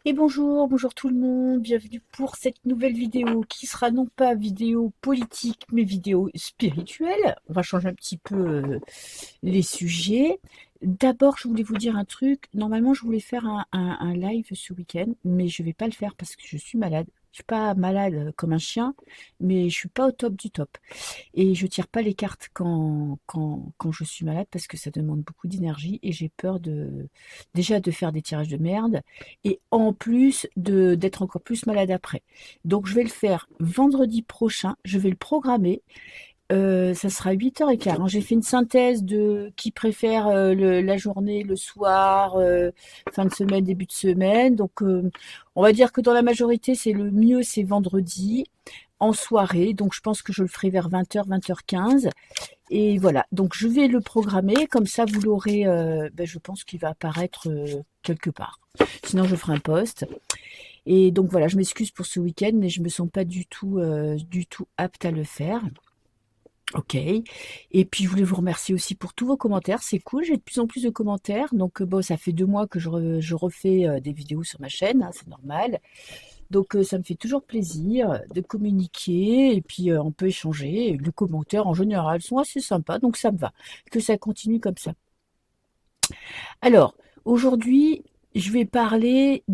Et bonjour, bonjour tout le monde, bienvenue pour cette nouvelle vidéo qui sera non pas vidéo politique mais vidéo spirituelle. On va changer un petit peu les sujets. D'abord, je voulais vous dire un truc. Normalement, je voulais faire un live ce week-end, mais je vais pas le faire parce que je suis malade. Je suis pas malade comme un chien, mais je suis pas au top du top. Et je tire pas les cartes quand je suis malade parce que ça demande beaucoup d'énergie et j'ai peur déjà de faire des tirages de merde et en plus d'être encore plus malade après. Donc je vais le faire vendredi prochain, je vais le programmer. Ça sera 8h15, hein. J'ai fait une synthèse de qui préfère la journée, le soir, fin de semaine, début de semaine. Donc, on va dire que dans la majorité, c'est le mieux, c'est vendredi en soirée. Donc, je pense que je le ferai vers 20h, 20h15. Et voilà. Donc, je vais le programmer. Comme ça, vous l'aurez. Je pense qu'il va apparaître quelque part. Sinon, je ferai un post. Et donc, voilà. Je m'excuse pour ce week-end, mais je me sens pas du tout apte à le faire. OK. Et puis je voulais vous remercier aussi pour tous vos commentaires, c'est cool, j'ai de plus en plus de commentaires. Donc bon, ça fait 2 mois que je refais, des vidéos sur ma chaîne, hein, c'est normal. Donc ça me fait toujours plaisir de communiquer et puis, on peut échanger. Et les commentaires en général sont assez sympas, donc ça me va. Que ça continue comme ça. Alors, aujourd'hui, je vais parler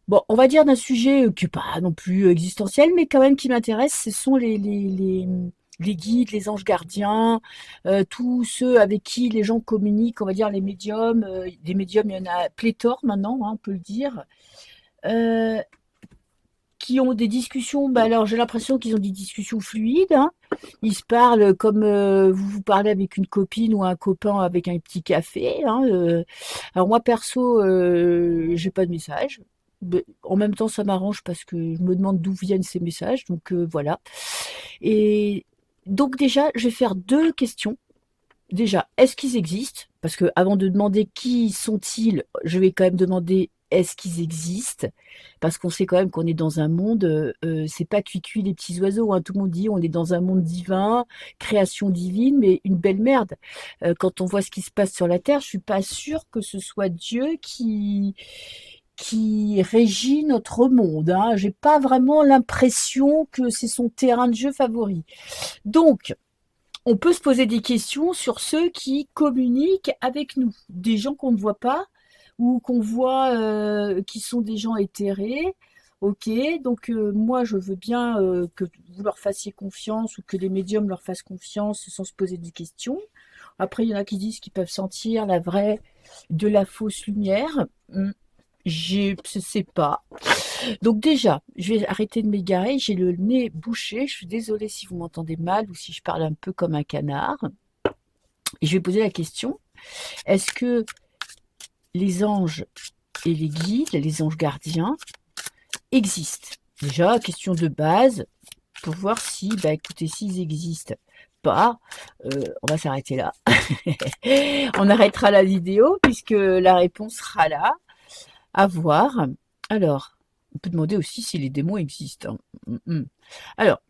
bon, on va dire d'un sujet qui n'est pas non plus existentiel, mais quand même qui m'intéresse, ce sont les guides, les anges gardiens, tous ceux avec qui les gens communiquent, on va dire les médiums. Des médiums, il y en a pléthore maintenant, hein, on peut le dire, euh, qui ont des discussions. Bah alors, j'ai l'impression qu'ils ont des discussions fluides, hein. Ils se parlent comme vous vous parlez avec une copine ou un copain avec un petit café, hein. Alors moi perso, j'ai pas de message. En même temps, ça m'arrange parce que je me demande d'où viennent ces messages, donc voilà. Et donc déjà, je vais faire 2 questions. Déjà, est-ce qu'ils existent? Parce que avant de demander qui sont-ils, je vais quand même demander est-ce qu'ils existent? Parce qu'on sait quand même qu'on est dans un monde, c'est pas cuit les petits oiseaux, hein. Tout le monde dit on est dans un monde divin, création divine, mais une belle merde. Quand on voit ce qui se passe sur la Terre, je suis pas sûre que ce soit Dieu qui régit notre monde, hein. J'ai pas vraiment l'impression que c'est son terrain de jeu favori. Donc, on peut se poser des questions sur ceux qui communiquent avec nous, des gens qu'on ne voit pas ou qu'on voit qui sont des gens éthérés. Ok, donc moi je veux bien que vous leur fassiez confiance ou que les médiums leur fassent confiance sans se poser des questions. Après, il y en a qui disent qu'ils peuvent sentir la vraie de la fausse lumière. Je sais pas. Donc déjà, je vais arrêter de m'égarer, j'ai le nez bouché, je suis désolée si vous m'entendez mal ou si je parle un peu comme un canard. Et je vais poser la question, est-ce que les anges et les guides, les anges gardiens, existent? Déjà, question de base, pour voir si, bah écoutez, s'ils existent pas, on va s'arrêter là. On arrêtera la vidéo puisque la réponse sera là, à voir. Alors, on peut demander aussi si les démons existent, hein. Alors,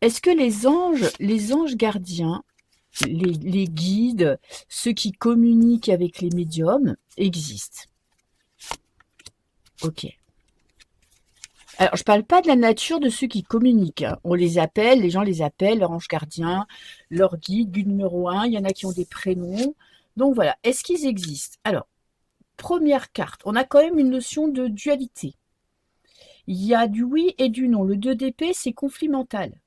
est-ce que les anges gardiens, les guides, ceux qui communiquent avec les médiums, existent? Ok. Alors, je parle pas de la nature de ceux qui communiquent, hein. On les appelle, les gens les appellent leur ange gardien, leur guide, guide numéro un. Il y en a qui ont des prénoms. Donc voilà. Est-ce qu'ils existent? Alors, première carte. On a quand même une notion de dualité. Il y a du oui et du non. Le 2 d'épée, c'est conflit mental.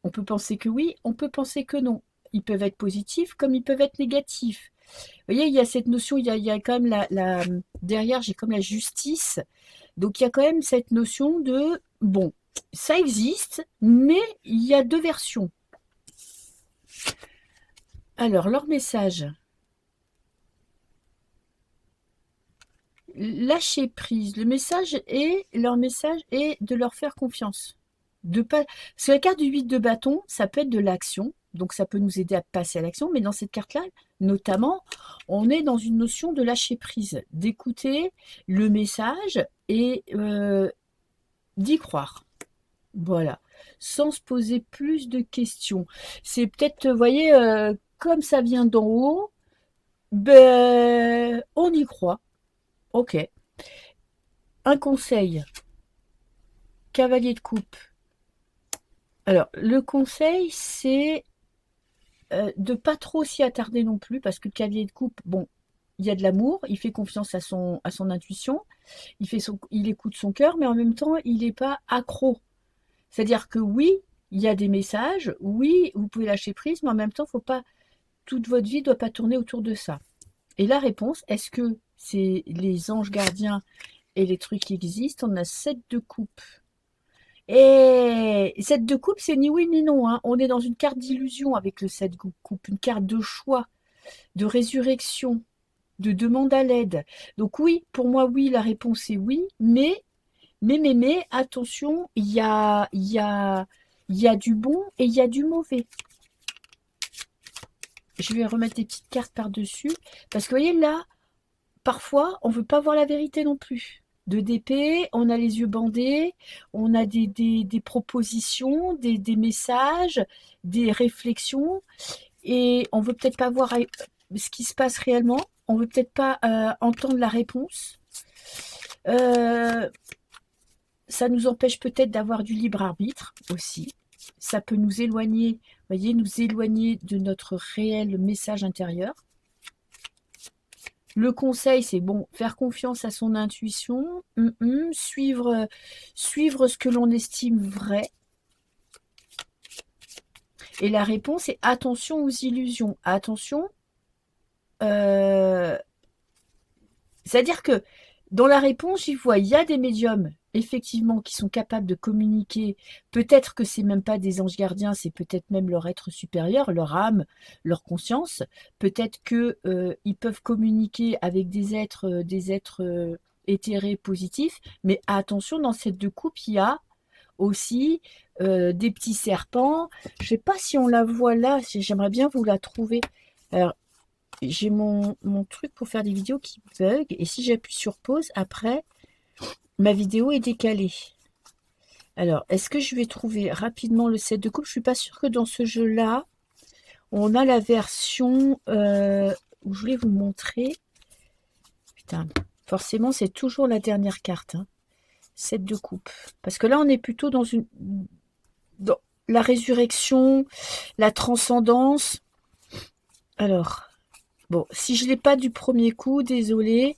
On peut penser que oui, on peut penser que non. Ils peuvent être positifs comme ils peuvent être négatifs. Vous voyez, il y a cette notion, il y a quand même derrière, j'ai comme la justice. Donc il y a quand même cette notion de, bon, ça existe, mais il y a 2 versions. Alors, leur message. Lâcher prise. Leur message est de leur faire confiance. De pas, sur la carte du 8 de bâton, ça peut être de l'action, donc ça peut nous aider à passer à l'action, mais dans cette carte-là, notamment, on est dans une notion de lâcher prise, d'écouter le message et d'y croire. Voilà, sans se poser plus de questions. C'est peut-être, vous voyez, comme ça vient d'en haut, ben, on y croit. Ok. Un conseil, cavalier de coupe. Alors, le conseil, c'est de pas trop s'y attarder non plus, parce que le cavalier de coupe, bon, il y a de l'amour, il fait confiance à son intuition, il écoute son cœur, mais en même temps, il n'est pas accro. C'est-à-dire que oui, il y a des messages, oui, vous pouvez lâcher prise, mais en même temps, faut pas, toute votre vie ne doit pas tourner autour de ça. Et la réponse, est-ce que c'est les anges gardiens et les trucs qui existent? On a 7 de coupe. Et 7 de coupe, c'est ni oui ni non, hein. On est dans une carte d'illusion avec le 7 de coupe, une carte de choix, de résurrection, de demande à l'aide. Donc oui, pour moi, oui, la réponse est oui, mais, attention, il y a du bon et il y a du mauvais. Je vais remettre des petites cartes par-dessus, parce que vous voyez là, parfois, on ne veut pas voir la vérité non plus. De d'épée, on a les yeux bandés, on a des propositions, des messages, des réflexions, et on veut peut-être pas voir ce qui se passe réellement, on veut peut-être pas entendre la réponse. Ça nous empêche peut-être d'avoir du libre arbitre aussi. Ça peut nous éloigner, voyez, nous éloigner de notre réel message intérieur. Le conseil, c'est bon, faire confiance à son intuition, suivre ce que l'on estime vrai. Et la réponse est attention aux illusions. Attention, c'est-à-dire que dans la réponse, il y a des médiums, effectivement, qui sont capables de communiquer. Peut-être que c'est même pas des anges gardiens, c'est peut-être même leur être supérieur, leur âme, leur conscience. Peut-être que ils peuvent communiquer avec des êtres éthérés positifs. Mais attention, dans cette deux coupes, il y a aussi des petits serpents. Je sais pas si on la voit là, j'aimerais bien vous la trouver. Alors, j'ai mon truc pour faire des vidéos qui bug, et si j'appuie sur pause, après, ma vidéo est décalée. Alors, est-ce que je vais trouver rapidement le set de coupe? Je suis pas sûre que dans ce jeu-là, on a la version où je voulais vous montrer. Putain, forcément, c'est toujours la dernière carte. Hein. Set de coupe. Parce que là, on est plutôt dans dans la résurrection, la transcendance. Alors, bon, si je ne l'ai pas du premier coup, désolé.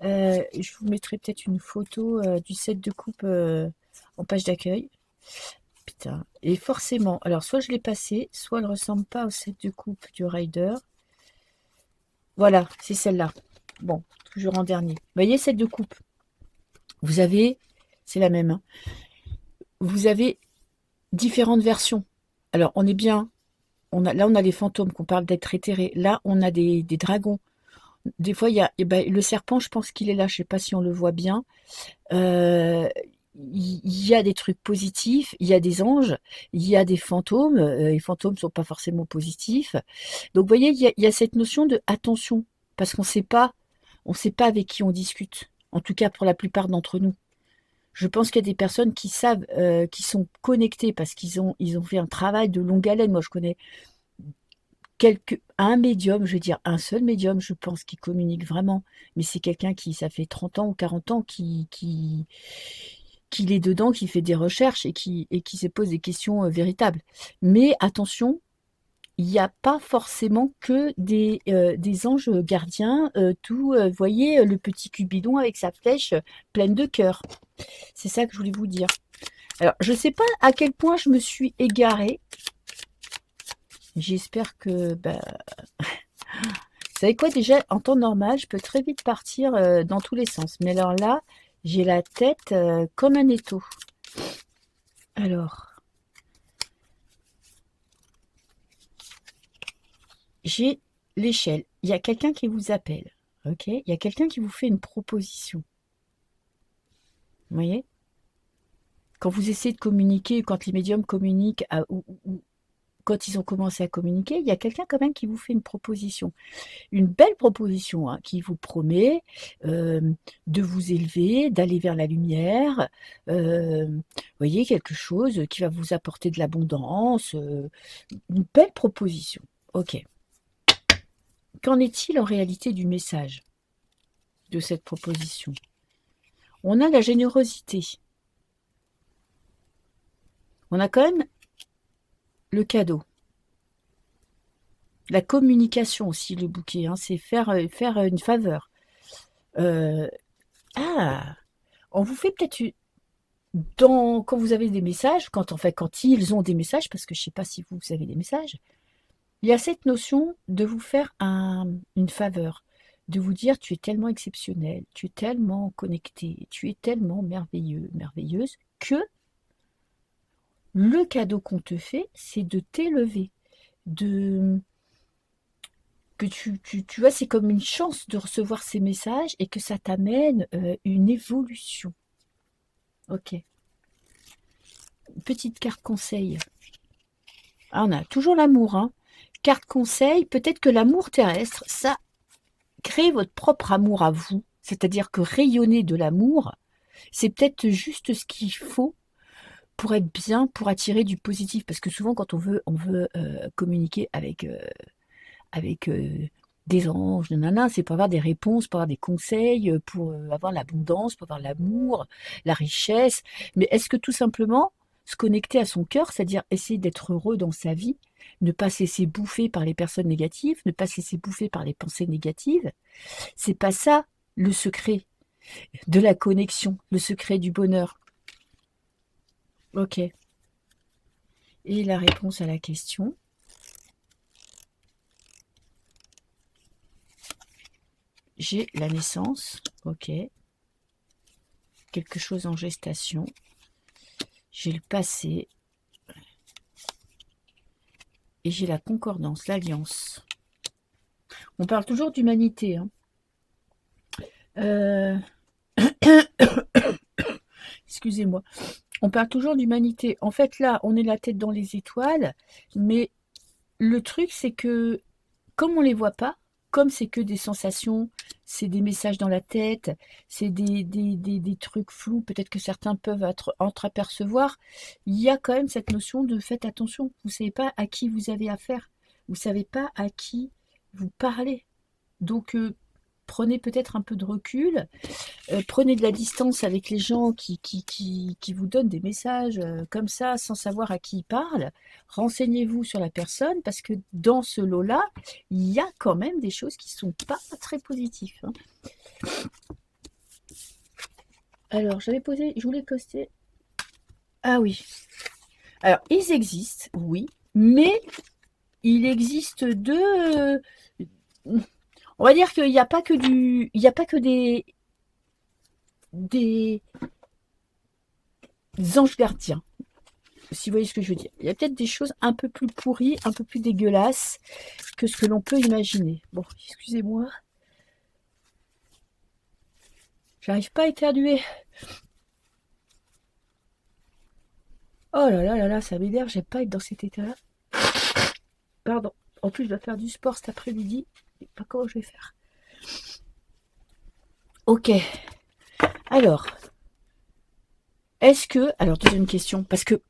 Je vous mettrai peut-être une photo du set de coupe en page d'accueil. Putain. Et forcément, alors soit je l'ai passé, soit elle ne ressemble pas au set de coupe du Rider. Voilà, c'est celle-là. Bon, toujours en dernier. Vous voyez, set de coupe. Vous avez, c'est la même. Hein. Vous avez différentes versions. Alors, on est bien. Là, on a les fantômes qu'on parle d'être éthérés. Là, on a des dragons. Des fois, il y a le serpent, je pense qu'il est là. Je ne sais pas si on le voit bien. Il y a des trucs positifs, il y a des anges, il y a des fantômes. Les fantômes ne sont pas forcément positifs. Donc, vous voyez, il y a cette notion de attention, parce qu'on ne sait pas avec qui on discute. En tout cas, pour la plupart d'entre nous. Je pense qu'il y a des personnes qui savent, qui sont connectées parce ils ont fait un travail de longue haleine. Moi, je connais un médium, je veux dire un seul médium, je pense, qui communique vraiment. Mais c'est quelqu'un qui, ça fait 30 ans ou 40 ans, qu'il est dedans, qui fait des recherches et qui se pose des questions véritables. Mais attention, il n'y a pas forcément que des anges gardiens, vous voyez, le petit Cupidon avec sa flèche pleine de cœur. C'est ça que je voulais vous dire. Alors, je ne sais pas à quel point je me suis égarée. J'espère que... Vous savez quoi, déjà, en temps normal, je peux très vite partir dans tous les sens. Mais alors là, j'ai la tête comme un étau. Alors, j'ai l'échelle. Il y a quelqu'un qui vous appelle. Ok. Il y a quelqu'un qui vous fait une proposition. Vous voyez? Quand vous essayez de communiquer, quand les médiums communiquent, ou quand ils ont commencé à communiquer, il y a quelqu'un quand même qui vous fait une proposition. Une belle proposition hein, qui vous promet de vous élever, d'aller vers la lumière. Vous voyez, quelque chose qui va vous apporter de l'abondance. Une belle proposition. Ok. Qu'en est-il en réalité du message? de cette proposition. On a la générosité. On a quand même le cadeau. La communication aussi, le bouquet, hein, c'est faire une faveur. On vous fait peut-être quand vous avez des messages, quand ils ont des messages, parce que je ne sais pas si vous avez des messages, il y a cette notion de vous faire une faveur, de vous dire tu es tellement exceptionnel, tu es tellement connecté, tu es tellement merveilleux, merveilleuse, que le cadeau qu'on te fait, c'est de t'élever, que tu vois, c'est comme une chance de recevoir ces messages et que ça t'amène une évolution. Ok. Petite carte conseil. Ah, on a toujours l'amour, hein. Carte conseil, peut-être que l'amour terrestre, ça crée votre propre amour à vous. C'est-à-dire que rayonner de l'amour, c'est peut-être juste ce qu'il faut pour être bien, pour attirer du positif. Parce que souvent, quand on veut communiquer avec des anges, nanana, c'est pour avoir des réponses, pour avoir des conseils, pour avoir l'abondance, pour avoir l'amour, la richesse. Mais est-ce que tout simplement se connecter à son cœur, c'est-à-dire essayer d'être heureux dans sa vie, ne pas se laisser bouffer par les personnes négatives, ne pas se laisser bouffer par les pensées négatives, c'est pas ça le secret de la connexion, le secret du bonheur. Ok. Et la réponse à la question. J'ai la naissance, ok. Quelque chose en gestation. J'ai le passé. Et j'ai la concordance, l'alliance. On parle toujours d'humanité. Hein. Excusez-moi. On parle toujours d'humanité. En fait, là, on est la tête dans les étoiles. Mais le truc, c'est que, comme on ne les voit pas, comme c'est que des sensations, c'est des messages dans la tête, c'est des trucs flous, peut-être que certains peuvent entreapercevoir, il y a quand même cette notion de faites attention. Vous ne savez pas à qui vous avez affaire. Vous ne savez pas à qui vous parlez. Donc, prenez peut-être un peu de recul, prenez de la distance avec les gens qui vous donnent des messages comme ça, sans savoir à qui ils parlent. Renseignez-vous sur la personne, parce que dans ce lot-là, il y a quand même des choses qui ne sont pas très positives. Hein. Alors, je voulais poster... Ah oui. Alors, ils existent, oui, mais il existe deux... on va dire qu'il n'y a pas que des anges gardiens, si vous voyez ce que je veux dire. Il y a peut-être des choses un peu plus pourries, un peu plus dégueulasses que ce que l'on peut imaginer. Bon, excusez-moi. J'arrive pas à éternuer. Oh là là là là, ça m'énerve, j'aime pas être dans cet état-là. Pardon. En plus, je dois faire du sport cet après-midi. Je sais pas comment je vais faire. Ok. Alors, alors deuxième question, parce que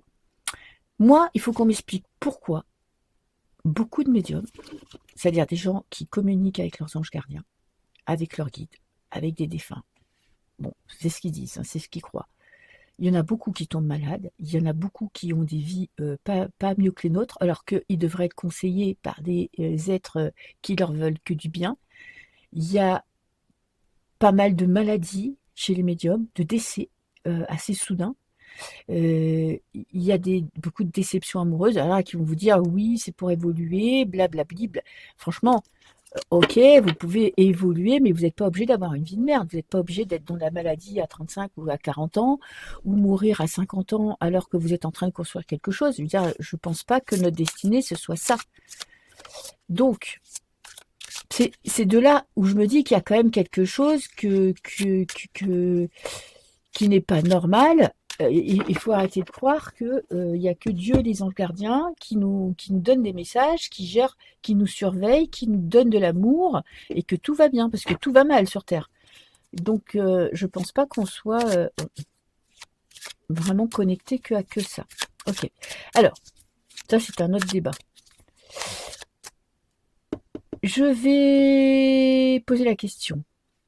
moi, il faut qu'on m'explique pourquoi beaucoup de médiums, c'est-à-dire des gens qui communiquent avec leurs anges gardiens, avec leurs guides, avec des défunts. Bon, c'est ce qu'ils disent, hein, c'est ce qu'ils croient. Il y en a beaucoup qui tombent malades, il y en a beaucoup qui ont des vies pas mieux que les nôtres, alors qu'ils devraient être conseillés par des êtres qui leur veulent que du bien. Il y a pas mal de maladies chez les médiums, de décès assez soudains. Il y a beaucoup de déceptions amoureuses, alors qui vont vous dire oui, c'est pour évoluer, blablabli. Franchement, ok, vous pouvez évoluer, mais vous n'êtes pas obligé d'avoir une vie de merde. Vous n'êtes pas obligé d'être dans la maladie à 35 ou à 40 ans, ou mourir à 50 ans alors que vous êtes en train de construire quelque chose. Je veux dire, je ne pense pas que notre destinée, ce soit ça. Donc, c'est de là où je me dis qu'il y a quand même quelque chose qui n'est pas normal. Il faut arrêter de croire qu'il n'y a que Dieu et les anges gardiens qui nous donnent des messages, qui gèrent, qui nous surveillent, qui nous donnent de l'amour, et que tout va bien, parce que tout va mal sur Terre. Donc, je ne pense pas qu'on soit vraiment connecté que ça. Ok. Alors, ça c'est un autre débat. Je vais poser la question.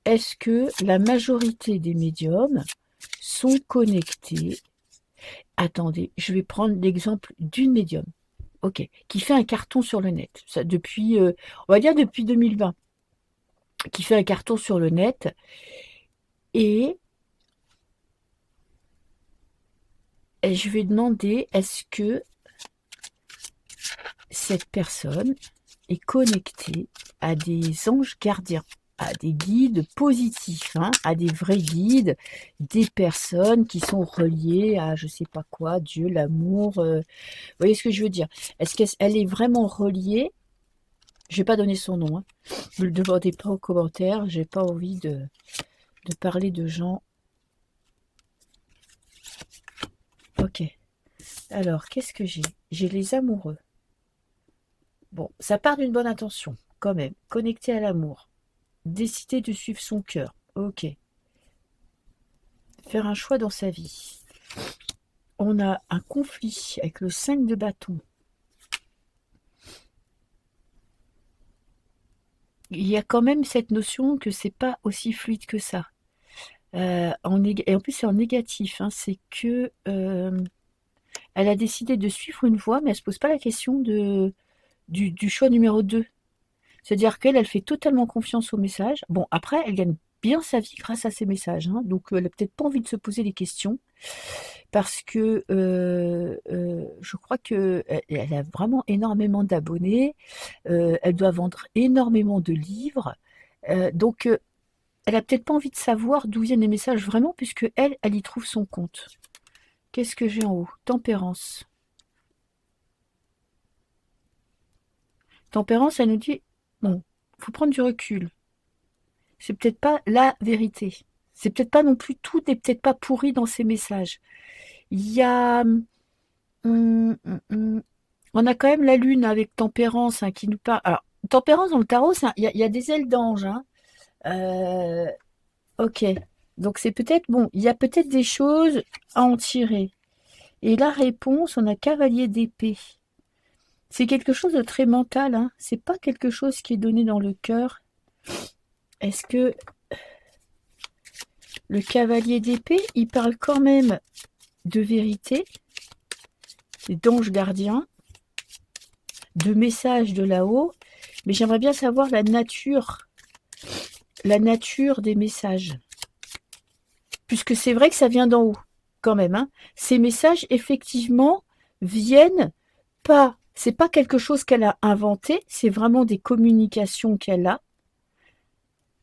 est-ce que la majorité des médiums sont connectés? Attendez, je vais prendre l'exemple d'une médium, ok, qui fait un carton sur le net, ça depuis, on va dire depuis 2020, qui fait un carton sur le net, et je vais demander, est-ce que cette personne est connectée à des anges gardiens, à des guides positifs, hein, à des vrais guides, des personnes qui sont reliées à je sais pas quoi, Dieu, l'amour, vous voyez ce que je veux dire? Est-ce qu'elle est vraiment reliée? Je vais pas donner son nom, hein. Ne le demandez pas en commentaire, j'ai pas envie de parler de gens. Ok. Alors, qu'est-ce que j'ai? J'ai les amoureux. Bon, ça part d'une bonne intention, quand même. Connecté à l'amour. Décider de suivre son cœur. Ok. Faire un choix dans sa vie. On a un conflit avec le 5 de bâton. Il y a quand même cette notion que c'est pas aussi fluide que ça. Et en plus, c'est en négatif, hein. C'est que elle a décidé de suivre une voie, mais elle se pose pas la question du choix numéro 2. C'est-à-dire qu'elle, elle fait totalement confiance aux messages. Bon, après, elle gagne bien sa vie grâce à ces messages, hein. Donc, elle a peut-être pas envie de se poser des questions parce que je crois que elle a vraiment énormément d'abonnés. Elle doit vendre énormément de livres. Donc, elle a peut-être pas envie de savoir d'où viennent les messages vraiment, puisque elle y trouve son compte. Qu'est-ce que j'ai en haut? Tempérance. Tempérance, elle nous dit, bon, faut prendre du recul. C'est peut-être pas la vérité. C'est peut-être pas non plus, tout n'est peut-être pas pourri dans ces messages. Il y a, on a quand même la lune avec Tempérance, hein, qui nous parle. Alors, Tempérance dans le tarot, il y a des ailes d'ange, hein. Euh, ok. Donc c'est peut-être, bon, il y a peut-être des choses à en tirer. Et la réponse, on a cavalier d'épée. C'est quelque chose de très mental, hein. C'est pas quelque chose qui est donné dans le cœur. Est-ce que le cavalier d'épée, il parle quand même de vérité, d'ange gardien, de messages de là-haut, mais j'aimerais bien savoir la nature des messages. Puisque c'est vrai que ça vient d'en haut, quand même, hein. Ces messages, effectivement, viennent pas, c'est pas quelque chose qu'elle a inventé, c'est vraiment des communications qu'elle a.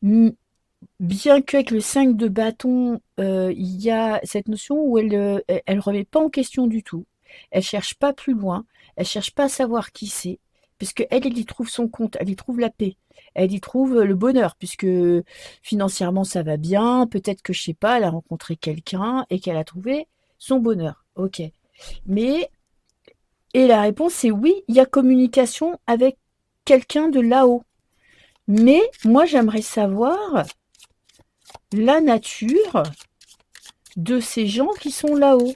Bien qu'avec le 5 de bâton, il y a cette notion où elle remet pas en question du tout. Elle cherche pas plus loin, elle cherche pas à savoir qui c'est, puisque elle y trouve son compte, elle y trouve la paix, elle y trouve le bonheur, puisque financièrement ça va bien, peut-être que je sais pas, elle a rencontré quelqu'un et qu'elle a trouvé son bonheur. Ok. Mais, et la réponse c'est oui, il y a communication avec quelqu'un de là-haut. Mais moi j'aimerais savoir la nature de ces gens qui sont là-haut.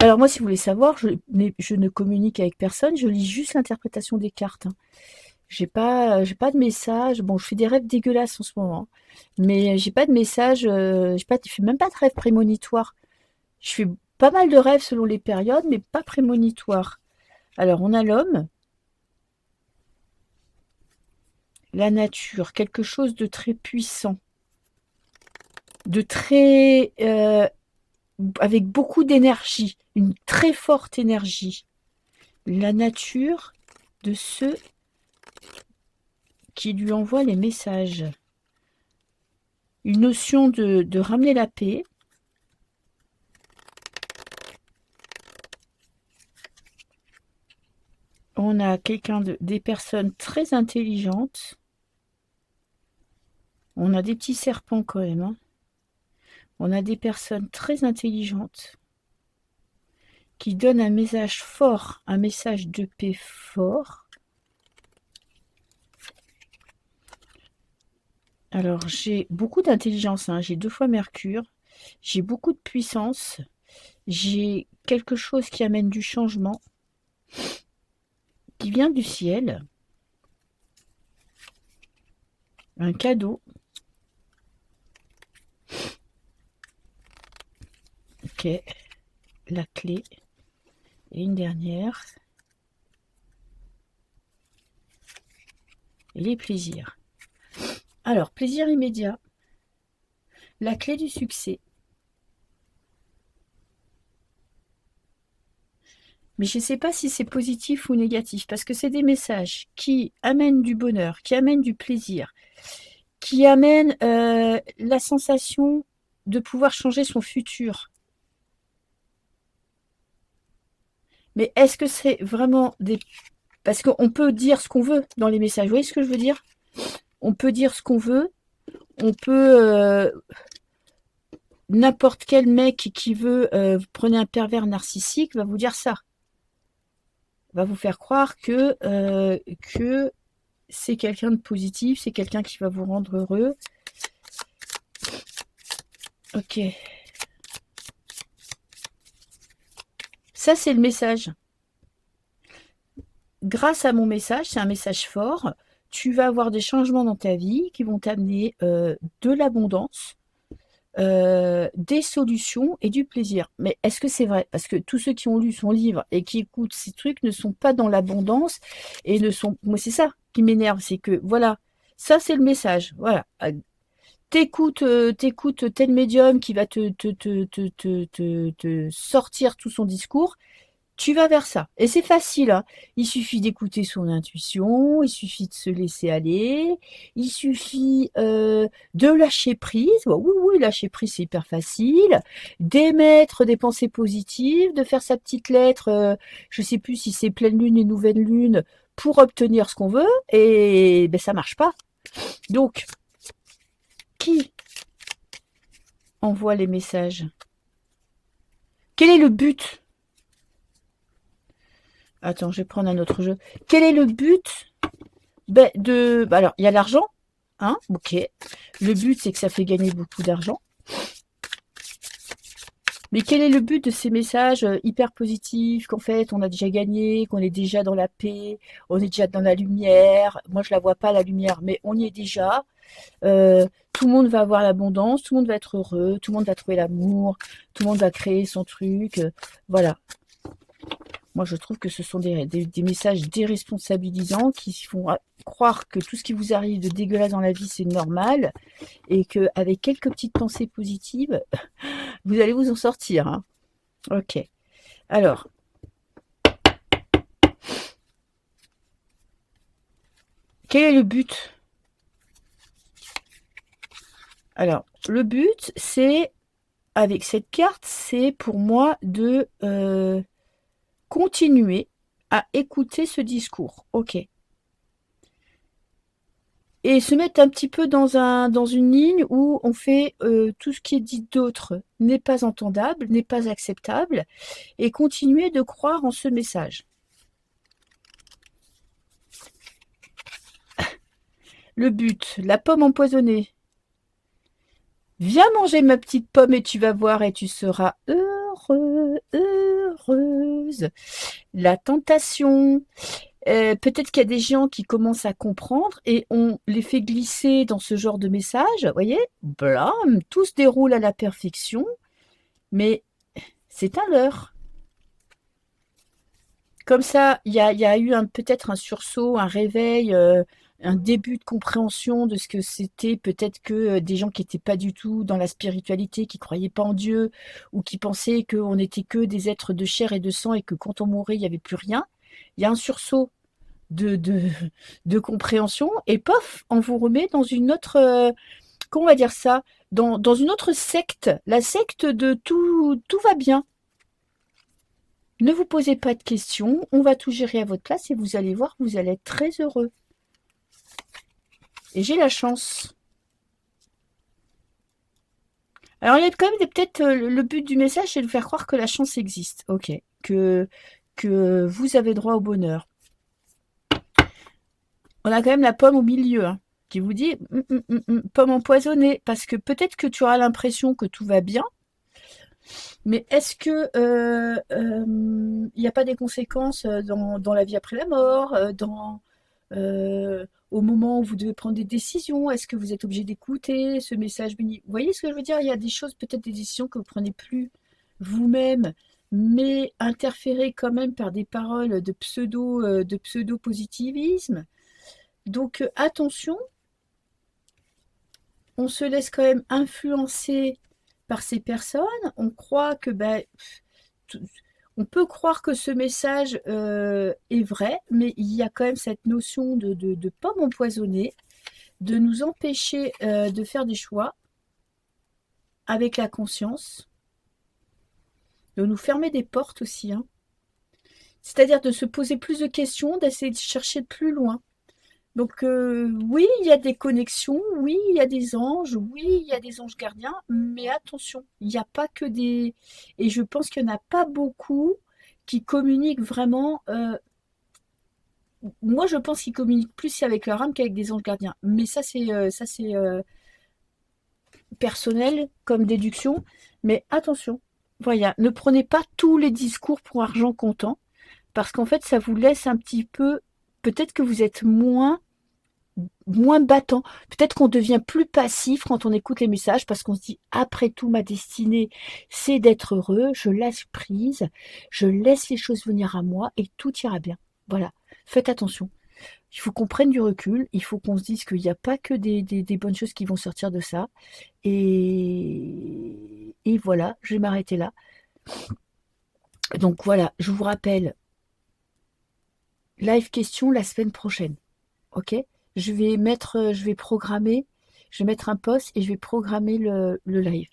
Alors moi, si vous voulez savoir, je ne communique avec personne, je lis juste l'interprétation des cartes, hein. J'ai pas de message. Bon, je fais des rêves dégueulasses en ce moment, mais j'ai pas de message. Je fais même pas de rêves prémonitoires. Je fais pas mal de rêves selon les périodes, mais pas prémonitoires. Alors, on a l'homme, la nature, quelque chose de très puissant, de très avec beaucoup d'énergie, une très forte énergie. La nature de ceux qui lui envoient les messages. Une notion de ramener la paix. On a des personnes très intelligentes. On a des petits serpents quand même, hein. On a des personnes très intelligentes qui donnent un message fort, un message de paix fort. Alors, j'ai beaucoup d'intelligence, hein. J'ai 2 fois Mercure. J'ai beaucoup de puissance. J'ai quelque chose qui amène du changement, qui vient du ciel. un cadeau. Ok, la clé. Et une dernière. Et les plaisirs. Alors, plaisir immédiat. La clé du succès. Mais je ne sais pas si c'est positif ou négatif, parce que c'est des messages qui amènent du bonheur, qui amènent du plaisir, qui amènent la sensation de pouvoir changer son futur. Mais est-ce que c'est vraiment des... Parce qu'on peut dire ce qu'on veut dans les messages. Vous voyez ce que je veux dire? On peut dire ce qu'on veut. On peut... N'importe quel mec qui veut... vous prenez un pervers narcissique, va vous dire ça. Va vous faire croire que c'est quelqu'un de positif, c'est quelqu'un qui va vous rendre heureux. Ok. Ça, c'est le message. Grâce à mon message, c'est un message fort, tu vas avoir des changements dans ta vie qui vont t'amener de l'abondance, des solutions et du plaisir. Mais est-ce que c'est vrai? Parce que tous ceux qui ont lu son livre et qui écoutent ces trucs ne sont pas dans l'abondance et ne sont... Moi, c'est ça qui m'énerve, c'est que, voilà, ça, c'est le message. Voilà. T'écoutes tel médium qui va te sortir tout son discours, tu vas vers ça. Et c'est facile, hein. Il suffit d'écouter son intuition, il suffit de se laisser aller, il suffit de lâcher prise. Bon, oui, oui, lâcher prise, c'est hyper facile. D'émettre des pensées positives, de faire sa petite lettre, je sais plus si c'est pleine lune et nouvelle lune, pour obtenir ce qu'on veut, et ben ça marche pas. Donc, qui envoie les messages? Quel est le but? Attends, je vais prendre un autre jeu. Quel est le but alors, il y a l'argent, hein, ok. Le but, c'est que ça fait gagner beaucoup d'argent. Mais quel est le but de ces messages hyper positifs, qu'en fait, on a déjà gagné, qu'on est déjà dans la paix, on est déjà dans la lumière. Moi, je la vois pas, la lumière, mais on y est déjà. Tout le monde va avoir l'abondance, tout le monde va être heureux, tout le monde va trouver l'amour, tout le monde va créer son truc. Voilà. Moi, je trouve que ce sont des messages déresponsabilisants qui font croire que tout ce qui vous arrive de dégueulasse dans la vie, c'est normal et qu'avec quelques petites pensées positives, vous allez vous en sortir. Hein. Ok. Alors, quel est le but? Alors, le but, c'est, avec cette carte, c'est pour moi de continuer à écouter ce discours. Ok. Et se mettre un petit peu dans une ligne où on fait tout ce qui est dit d'autre n'est pas entendable, n'est pas acceptable, et continuer de croire en ce message. Le but, la pomme empoisonnée. Viens manger ma petite pomme et tu vas voir et tu seras heureux, heureuse. La tentation. Peut-être qu'il y a des gens qui commencent à comprendre et on les fait glisser dans ce genre de message, vous voyez, blam, tout se déroule à la perfection, mais c'est un leurre. Comme ça, il y a eu peut-être un sursaut, un réveil, un début de compréhension de ce que c'était. Peut-être que des gens qui n'étaient pas du tout dans la spiritualité, qui croyaient pas en Dieu, ou qui pensaient qu'on n'était que des êtres de chair et de sang et que quand on mourait, il n'y avait plus rien. Il y a un sursaut de compréhension et pof, on vous remet dans une autre, comment on va dire ça, dans une autre secte, la secte de tout va bien. Ne vous posez pas de questions, on va tout gérer à votre place et vous allez voir, vous allez être très heureux. Et j'ai la chance. Alors il y a quand même peut-être le but du message, c'est de faire croire que la chance existe, ok, que vous avez droit au bonheur. On a quand même la pomme au milieu, hein, qui vous dit pomme empoisonnée, parce que peut-être que tu auras l'impression que tout va bien, mais est-ce que il n'y a pas des conséquences dans la vie après la mort, au moment où vous devez prendre des décisions, est-ce que vous êtes obligé d'écouter ce message béni? Vous voyez ce que je veux dire? Il y a des choses, peut-être des décisions que vous prenez plus vous-même, mais interférées quand même par des paroles de pseudo-positivisme. Donc attention, on se laisse quand même influencer par ces personnes. On croit que on peut croire que ce message est vrai, mais il y a quand même cette notion de pomme empoisonnée, de nous empêcher de faire des choix avec la conscience, de nous fermer des portes aussi, hein. C'est-à-dire de se poser plus de questions, d'essayer de chercher plus loin. Donc oui, il y a des connexions, oui, il y a des anges, oui, il y a des anges gardiens, mais attention, il n'y a pas que des... Et je pense qu'il n'y en a pas beaucoup qui communiquent vraiment. Moi, je pense qu'ils communiquent plus avec leur âme qu'avec des anges gardiens. Mais ça, c'est personnel comme déduction. Mais attention, voilà, ne prenez pas tous les discours pour argent comptant, parce qu'en fait, ça vous laisse un petit peu. Peut-être que vous êtes moins battant. Peut-être qu'on devient plus passif quand on écoute les messages parce qu'on se dit après tout ma destinée c'est d'être heureux, je lâche prise, je laisse les choses venir à moi et tout ira bien. Voilà, faites attention. Il faut qu'on prenne du recul, il faut qu'on se dise qu'il n'y a pas que des bonnes choses qui vont sortir de ça. Et voilà, je vais m'arrêter là. Donc voilà, je vous rappelle, live question la semaine prochaine. Ok? Je vais programmer, je vais mettre un post et je vais programmer le live.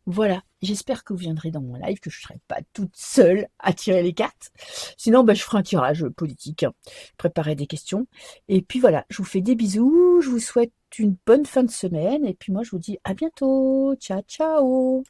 Voilà, j'espère que vous viendrez dans mon live, que je ne serai pas toute seule à tirer les cartes. Sinon, je ferai un tirage politique, hein. Préparer des questions. Et puis voilà, je vous fais des bisous, je vous souhaite une bonne fin de semaine. Et puis moi, je vous dis à bientôt. Ciao, ciao.